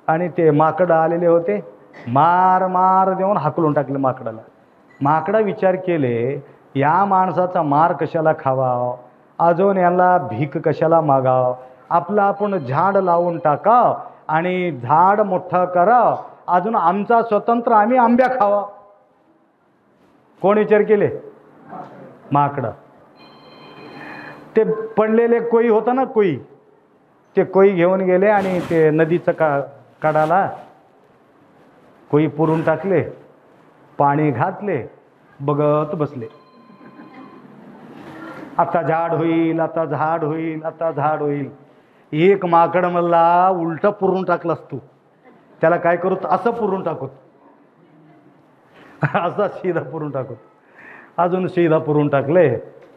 आणि ते माकडं आलेले होते, मार मार देऊन हाकलून टाकले माकडाला. माकडा विचार केले, या माणसाचा मार कशाला खावा, अजून याला भीक कशाला मागाव, आपलं आपण झाड लावून टाकाव आणि झाड मोठं कराव, अजून आमचा स्वतंत्र आम्ही आंब्या खावा. कोण विचार केले? माकडं. ते पडलेले कोई होता ना, कोई, ते कोई घेऊन गेले आणि ते नदीचं कडाला कोई पुरून टाकले, पाणी घातले, बघत बसले. आता झाड होईल, आता झाड होईल, आता झाड होईल. एक माकड मला उलट पुरून टाकलास तू, त्याला काय करू, असं पुरून टाकू, असा सीधा पुरून टाकू. अजून सीधा पुरून टाकले,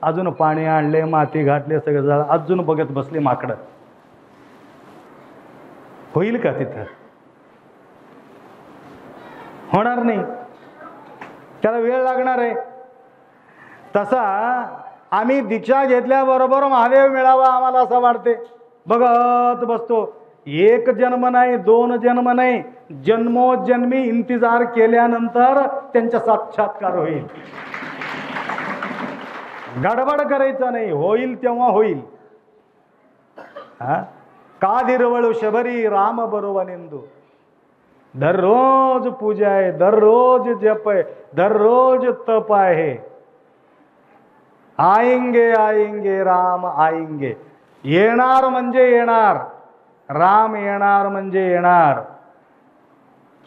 अजून पाणी आणले, माती घातले, सगळं झालं, अजून बघत बसले माकडं. होईल का तिथं? होणार नाही, त्याला वेळ लागणार आहे. तसा आम्ही दीक्षा घेतल्याबरोबर महादेव मिळावा आम्हाला असं वाटते. बघत बसतो. एक जन्म नाही, दोन जन्म नाही, जन्मोजन्मी इंतजार केल्यानंतर त्यांचा साक्षात्कार होईल. गडबड करायचं नाही, होईल तेव्हा होईल. का दिरवळू शबरी राम बरोवनेंदू. दररोज पूजा आहे, दररोज जप आहे, दररोज तप आहे. आएंगे आएंगे राम आएंगे. येणार म्हणजे येणार, राम येणार म्हणजे येणार.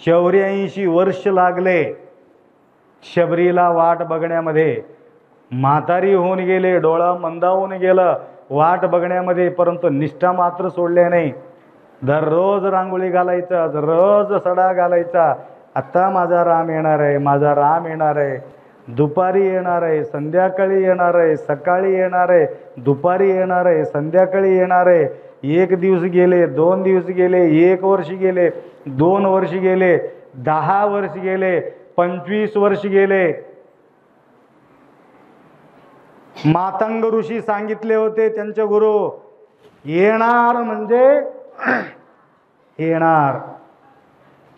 84 वर्ष लागले शबरीला वाट बघण्यामध्ये. म्हातारी होऊन गेले, डोळा मंदावून गेलं वाट बघण्यामध्ये, परंतु निष्ठा मात्र सोडल्या नाही. दररोज रांगोळी घालायचा, दररोज सडा घालायचा. आता माझा राम येणार आहे, माझा राम येणार आहे. दुपारी येणार आहे, संध्याकाळी येणार आहे, सकाळी येणार आहे, दुपारी येणार आहे, संध्याकाळी येणार आहे. 1 दिवस गेले, 2 दिवस गेले, 1 वर्ष गेले, 2 वर्ष गेले, 10 वर्ष गेले, 25 वर्ष गेले. मातंग ऋषी सांगितले होते त्यांचे गुरु, येणार म्हणजे येणार,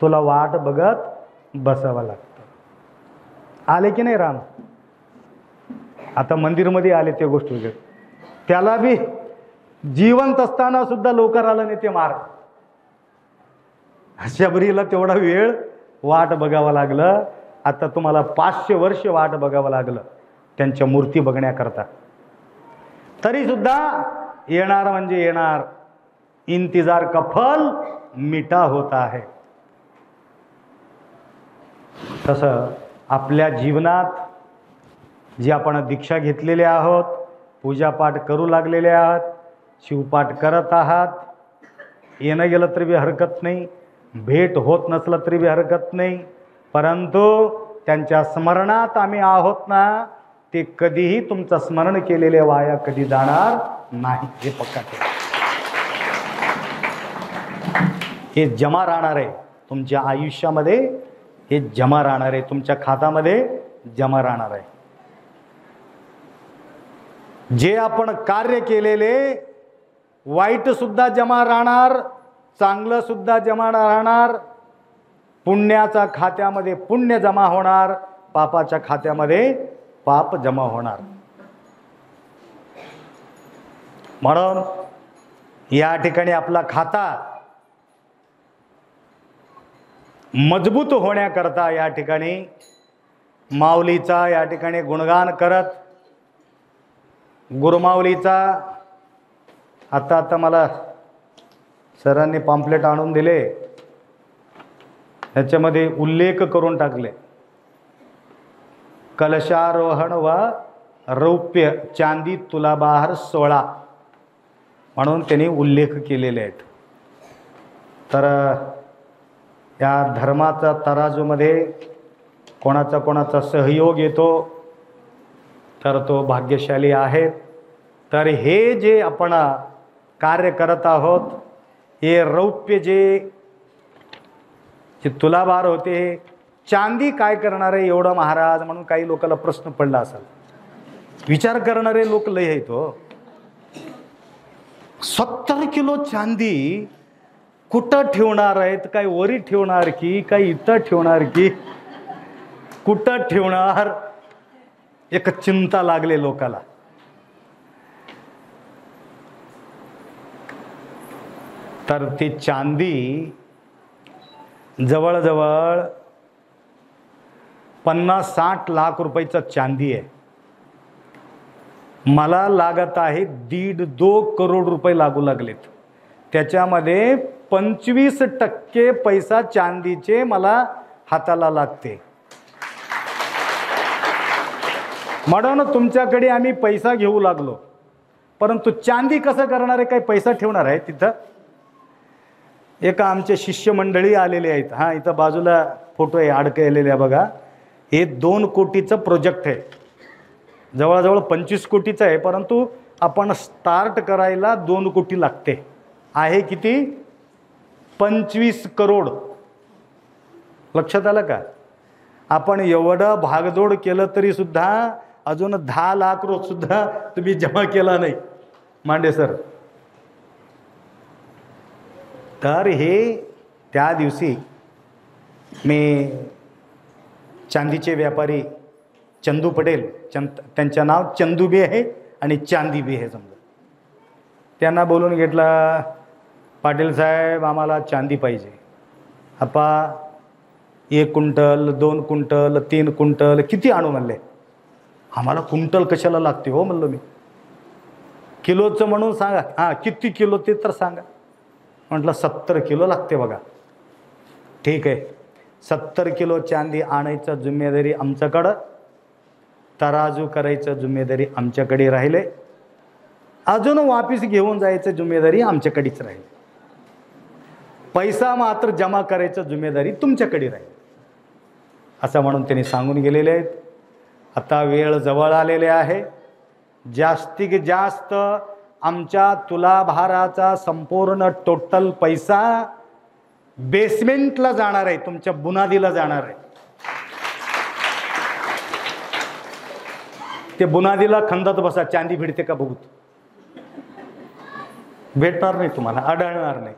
तुला वाट बघत बसावं लागतं. आले की नाही राम? आता मंदिरमध्ये आले ते गोष्ट वगैरे, त्याला बी जिवंत असताना सुद्धा लोकांना नाही ते मार. शबरीला तेवढा वेळ वाट बघावं लागलं. आता तुम्हाला 500 वर्ष वाट बघावं लागलं त्यांच्या मूर्ती बघण्याकरता. तरी सुद्धा येणार म्हणजे येणार. इंतजार का फल मिठा होता है. तसं आपल्या जीवनात जे आपण दीक्षा घेतलेले आहोत, पूजापाठ करू लागलेले आहात, शिवपाठ करत आहात, येणं गेलं तरी बी हरकत नाही, भेट होत नसलं तरी बी हरकत नाही, परंतु त्यांच्या स्मरणात आम्ही आहोत ना, ते कधीही तुमचं स्मरण केलेले वाया कधी जाणार नाही. हे पक्का ठेवा. हे जमा राहणार आहे तुमच्या आयुष्यामध्ये, हे जमा राहणार आहे तुमच्या खात्यामध्ये, जमा राहणार आहे. जे आपण कार्य केलेले वाईट सुद्धा जमा राहणार, चांगलं सुद्धा जमा राहणार. पुण्याच्या खात्यामध्ये पुण्य जमा होणार, पापाच्या खात्यामध्ये पाप जमा होणार. म्हणून या ठिकाणी आपला खाता मजबूत होण्याकरता या ठिकाणी माऊलीचा या ठिकाणी गुणगान करत, गुरुमाऊलीचा आता मला सरांनी पॅम्पलेट आणून दिले, त्याच्यामध्ये उल्लेख करून टाकले. कलशारोहण व रौप्य चांदी तुलाभार 16 म्हणून त्यांनी उल्लेख केलेले आहेत. तर या धर्माचा तराजूमध्ये कोणाचा सहयोग येतो तर तो भाग्यशाली आहे. तर हे जे आपण कार्य करत आहोत, हे रौप्य जे तुलाभार होते, चांदी काय करणार आहे एवढं महाराज म्हणून काही लोकांना प्रश्न पडला असेल. विचार करणारे लोक लय आहेत हो. 70 किलो चांदी कुठं ठेवणार आहेत? काय वरी ठेवणार की काय इथं ठेवणार की कुठं ठेवणार? एक चिंता लागले लोकाला. तर ती चांदी जवळजवळ 50-60 लाख रुपयाचं चांदी आहे. मला लागत आहे 1.5-2 करोड रुपये लागू लागलेत. त्याच्यामध्ये 25% पैसा चांदीचे मला हाताला लागते. म्हणून तुमच्याकडे आम्ही पैसा घेऊ लागलो, परंतु चांदी कसं करणार आहे? काही पैसा ठेवणार आहे तिथं? एका आमचे शिष्यमंडळी आलेले आहेत. हां, इथं बाजूला फोटो आहे अडकलेले बघा. हे 2 कोटीचं प्रोजेक्ट आहे. जवळजवळ 25 कोटीचं आहे, परंतु आपण स्टार्ट करायला 2 कोटी लागते. आहे किती? 25 करोड. लक्षात आलं का? आपण एवढं भागदौड केलं तरी सुद्धा अजून 10 लाख सुद्धा तुम्ही जमा केला नाही मांडे सर. तर हे त्या दिवशी मी चांदीचे व्यापारी चंदू पटेल, त्यांचं नाव चंदूबी आहे आणि चांदीबी आहे समजा, त्यांना बोलून घेतला, पाटील साहेब आम्हाला चांदी पाहिजे. आपा 1 क्विंटल 2 क्विंटल 3 क्विंटल किती आणू म्हणले. आम्हाला क्विंटल कशाला लागते हो म्हणलो मी, किलोचं म्हणून सांगा. हां किती किलो ते तर सांगा. म्हटलं 70 किलो लागते बघा. ठीक आहे, 70 किलो चांदी आणायचं जिम्मेदारी आमच्याकडं, तराजू करायचं जिम्मेदारी आमच्याकडे राहिले, अजून वापिस घेऊन जायचं जिम्मेदारी आमच्याकडेच राहील, पैसा मात्र जमा करायचं जिम्मेदारी तुमच्याकडे राहील, असं म्हणून त्यांनी सांगून गेलेले आहेत. आता वेळ जवळ आलेले आहे. जास्तीत जास्त आमच्या तुलाभाराचा संपूर्ण टोटल पैसा बेसमेंटला जाणार आहे, तुमच्या बुनादीला जाणार आहे. ते बुनादीला खंदत बसा, चांदी भिडते का बघू. भेटणार नाही तुम्हाला, आढळणार नाही.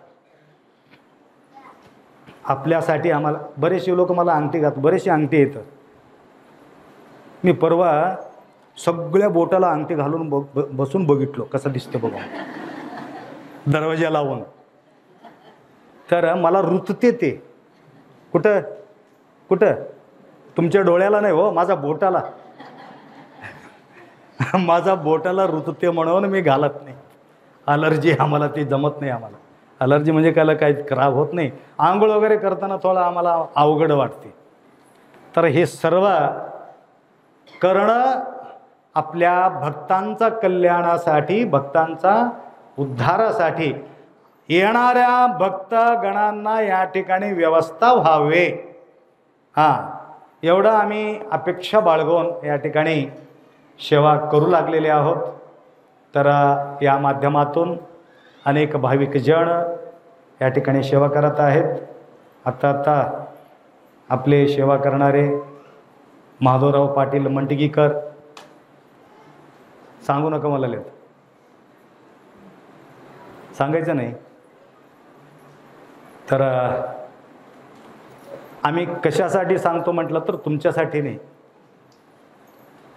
आपल्यासाठी आम्हाला बरेचसे लोक मला अंगठी घालतात, बरेचसे अंगठी येतात. मी परवा सगळ्या बोटाला अंगठी घालून बसून बघितलो कसं दिसते बघा, दरवाजा लावून. तर मला रुतते ते. कुठं कुठं तुमच्या डोळ्याला नाही हो, माझा बोटाला माझा बोटाला रुतते म्हणून मी घालत नाही. अलर्जी आम्हाला ते जमत नाही. आम्हाला अलर्जी म्हणजे काय, काही खराब होत नाही. आंघोळ वगैरे करताना थोडं आम्हाला अवघड वाटते. तर हे सर्व करणं आपल्या भक्तांचा कल्याणासाठी, भक्तांचा उद्धारासाठी, येणाऱ्या भक्तगणांना या ठिकाणी व्यवस्था व्हावे, हां एवढं आम्ही अपेक्षा बाळगून या ठिकाणी सेवा करू लागलेले आहोत. तर या माध्यमातून अनेक भाविक जण या ठिकाणी सेवा करत आहेत. आता आपले सेवा करणारे माधवराव पाटील मंडगीकर, सांगू नका मला लेत, सांगायचं नाही. तर आम्ही कशासाठी सांगतो म्हटलं तर तुमच्यासाठी नाही,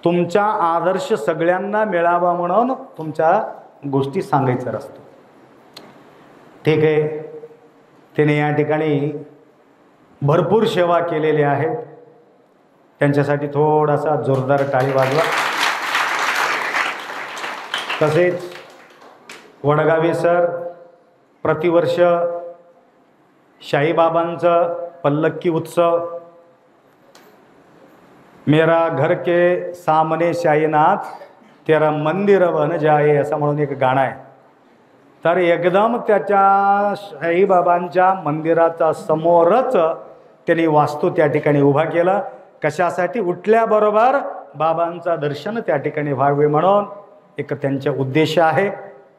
तुमचा आदर्श सगळ्यांना मिळावा म्हणून तुमच्या गोष्टी सांगायचं असतं. ठीक आहे, त्याने या ठिकाणी भरपूर सेवा केलेल्या आहेत. त्यांच्यासाठी थोडासा जोरदार टाळी वाजवा. तसेच वडगावे सर प्रतिवर्ष शाईबाबांचं पल्लक्की उत्सव, मेरा घर के सामने शाईनाथ तेरा मंदिर बन जाए असं म्हणून एक गाणं आहे. तर एकदम त्याच्या शाईबाबांच्या मंदिराचा समोरच त्यांनी वास्तू त्या ठिकाणी उभा केला. कशासाठी? उठल्याबरोबर बाबांचं दर्शन त्या ठिकाणी व्हावे म्हणून एक त्यांचे उद्देश आहे.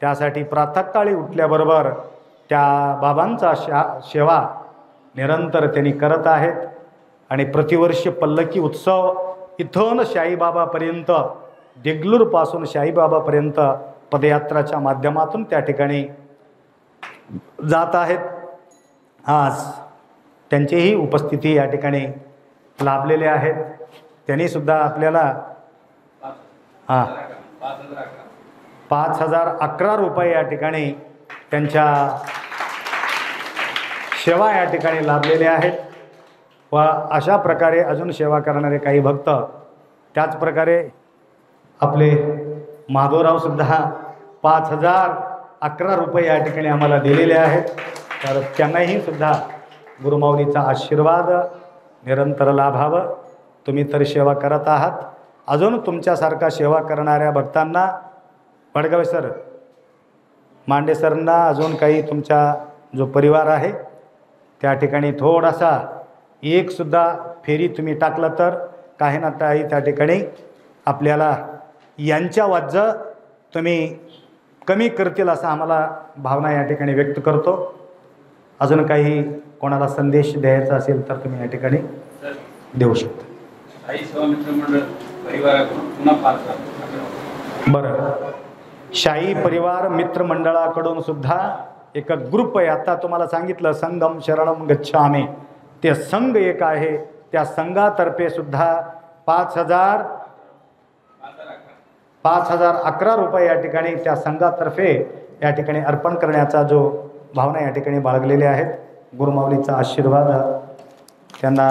त्यासाठी प्रातःकाळी उठल्याबरोबर त्या बाबांचा सेवा निरंतर त्यांनी करत आहेत. आणि प्रतिवर्षी पल्लकी उत्सव इथून शाईबाबापर्यंत, देगलूरपासून शाईबाबापर्यंत पदयात्राच्या माध्यमातून त्या ठिकाणी जात आहेत. आज त्यांचीही उपस्थिती या ठिकाणी लाभलेले आहेत. त्यांनीसुद्धा आपल्याला 5,011 रुपये या ठिकाणी त्यांच्या सेवा या ठिकाणी लाभलेले आहेत. व अशा प्रकारे अजून सेवा करणारे काही भक्त, त्याचप्रकारे आपले माधवरावसुद्धा 5,011 रुपये या ठिकाणी आम्हाला दिलेले आहेत. तर त्यांनाही सुद्धा गुरुमाऊलीचा आशीर्वाद निरंतर लाभावं. तुम्ही तर सेवा करत आहात. अजून तुमच्यासारखा सेवा करणाऱ्या भक्तांना, वडगावे सर, मांडे सरांना, अजून काही तुमचा जो परिवार आहे त्या ठिकाणी थोडासा एकसुद्धा फेरी तुम्ही टाकला तर काही ना काही त्या ठिकाणी आपल्याला यांच्या वाज्य तुम्ही कमी करतील असं आम्हाला भावना या ठिकाणी व्यक्त करतो. अजून काही कोणाला संदेश द्यायचा असेल तर तुम्ही या ठिकाणी देऊ शकता. आई सेवा मित्र मंडळ परिवाराकडून पुन्हा 5,000. बरं, शाही परिवार मित्र मंडळाकडून सुद्धा एक ग्रुप आहे. आता तुम्हाला सांगितलं संगम शरणम गच्छामी, ते संघ एक आहे, त्या संघातर्फे सुद्धा 5,011 रुपये या ठिकाणी त्या संघातर्फे या ठिकाणी अर्पण करण्याचा जो भावना या ठिकाणी बाळगलेल्या आहेत. गुरुमाऊलीचा आशीर्वाद त्यांना.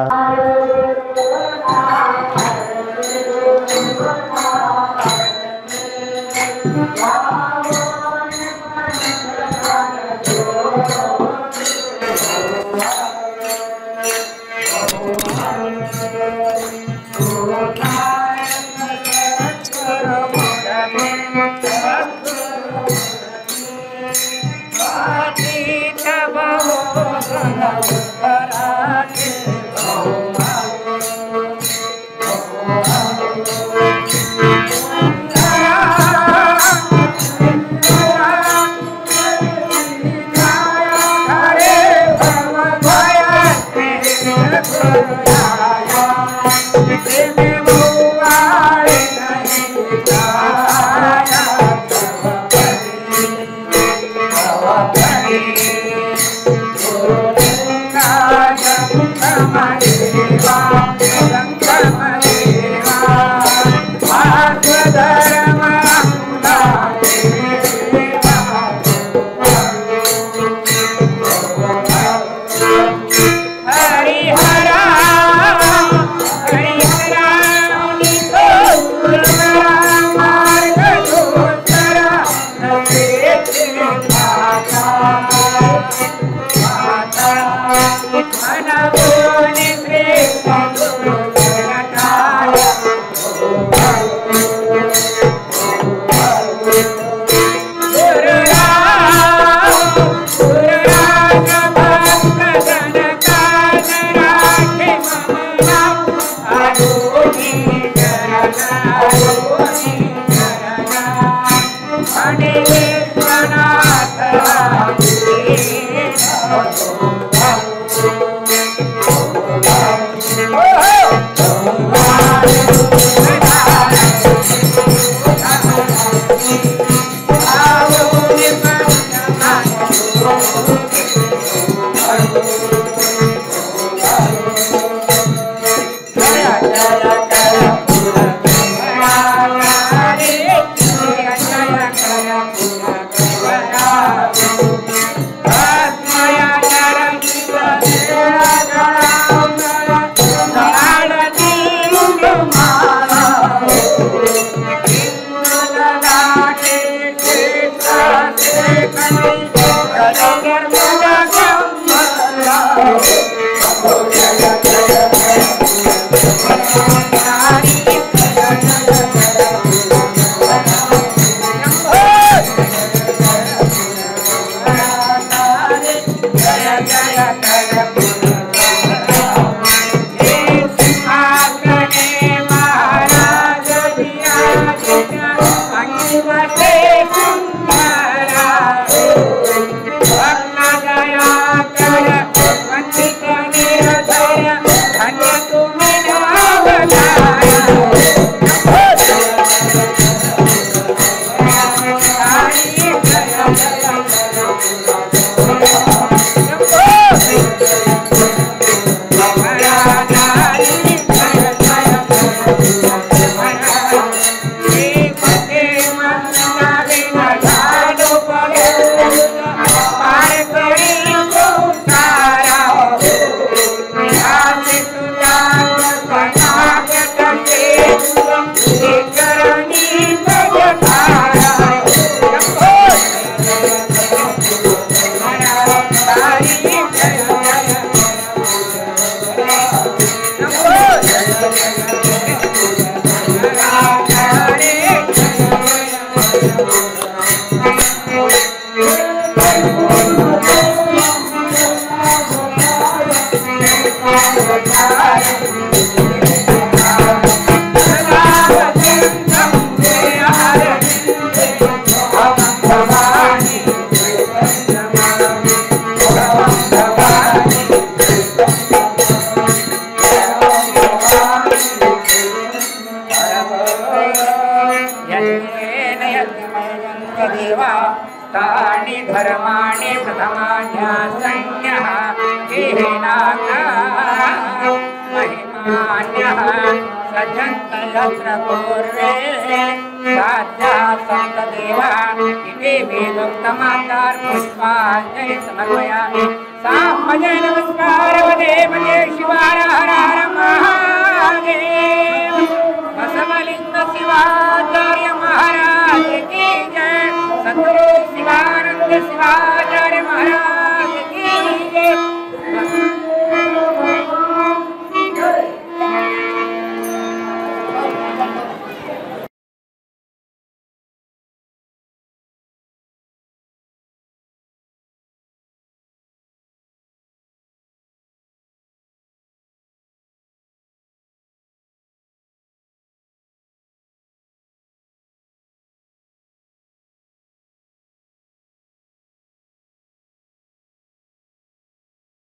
आत्मया देवा तानि धर्माणि प्रथमान्यासन्यः महिमान्यः सज्जन्त यत्र पूर्वे साध्याः सप्तदेवा इति वेदोक्तमातार् पुष्पाञ्जलि समर्पयामि साम्पजय नमस्कार वदे वदे शिवाय हर हर महादेव बसवलिंग शिवाचार्य महाराज की जय सद्गुरु शिवानंद शिवाचार्य महाराज